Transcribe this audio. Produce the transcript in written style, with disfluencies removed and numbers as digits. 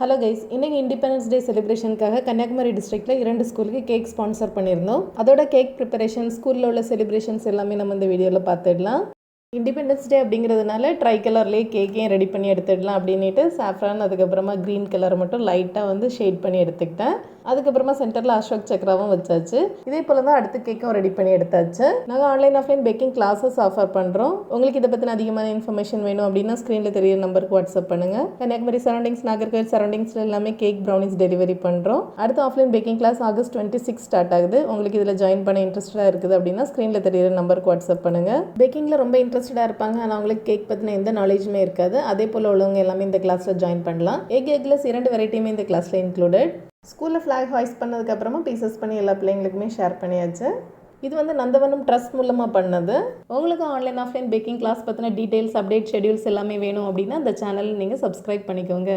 Hello guys, இன்னைக்கு independence day செலிப்ரேஷனுக்காக Kanyakumari டிஸ்ட்ரிக்ட்டில் 2 ஸ்கூலுக்கு cake sponsor பண்ணியிருந்தோம். அதோட கேக் ப்ரிப்பரேஷன், ஸ்கூலில் உள்ள செலிப்ரேஷன்ஸ் எல்லாமே நம்ம இந்த வீடியோவில் பார்த்துடலாம். இண்டிபெண்டன்ஸ் டே அப்படிங்கிறதுனால ட்ரை கலர்லேயே கேக்கையும் ரெடி பண்ணி எடுத்துடலாம் அப்படின்ட்டு சாஃப்ரான், அதுக்கப்புறமா க்ரீன் கலர் மட்டும் லைட்டாக ஷேட் பண்ணி எடுத்துக்கிட்டேன். அதுக்கப்புறமா சென்டரில் அசோக் சக்கராவும் வச்சாச்சு. இதே போல் தான் அடுத்த கேக்கும் ரெடி பண்ணி எடுத்தாச்சு. நாங்கள் online offline baking classes offer பண்ணுறோம். உங்களுக்கு இதை பற்றின அதிகமான இன்ஃபர்மேஷன் வேணும் அப்படின்னா ஸ்க்ரீனில் தெரியிற நம்பருக்கு வாட்ஸ்அப் பண்ணுங்கள். கன்னியாகுமரி சரௌண்டிங்ஸ், நாகர்கோவில் சரௌண்டிங்ஸில் எல்லாமே கேக் ப்ரௌனிஸ் டெலிவரி பண்ணுறோம். அடுத்த offline baking class August 26 start ஆகுது. உங்களுக்கு இதில் ஜாயின் பண்ண இன்ட்ரெஸ்டாக இருக்குது அப்படின்னா ஸ்க்ரீனில் தெரியிற நம்பருக்கு வாட்ஸ்அப் பண்ணுங்கள். பேக்கிங்கில் ரொம்ப இன்ட்ரெஸ்டாக இருப்பாங்க, ஆனால் அவங்களுக்கு கேக் பற்றின எந்த நாலேஜுமே இருக்காது. அதே போல் உள்ளவங்க எல்லாமே இந்த கிளாஸில் ஜாயின் பண்ணலாம். எக்லெஸ் 2 வெரைட்டியுமே இந்த கிளாஸில் இன்க்ளூடட். ஸ்கூலில் ஃப்ளாக் ஹாய்ஸ்ட் பண்ணதுக்கப்புறமா பீசஸ் பண்ணி எல்லா பிள்ளைங்களுக்குமே ஷேர் பண்ணியாச்சு. இது நந்தவனம் ட்ரஸ்ட் மூலமாக பண்ணது. உங்களுக்கு ஆன்லைன் ஆஃப்லைன் பேக்கிங் கிளாஸ் பற்றின டீட்டெயில்ஸ், அப்டேட், ஷெடியூல்ஸ் எல்லாமே வேணும் அப்படின்னா அந்த சேனல் நீங்கள் சப்ஸ்கிரைப் பண்ணிக்கோங்க.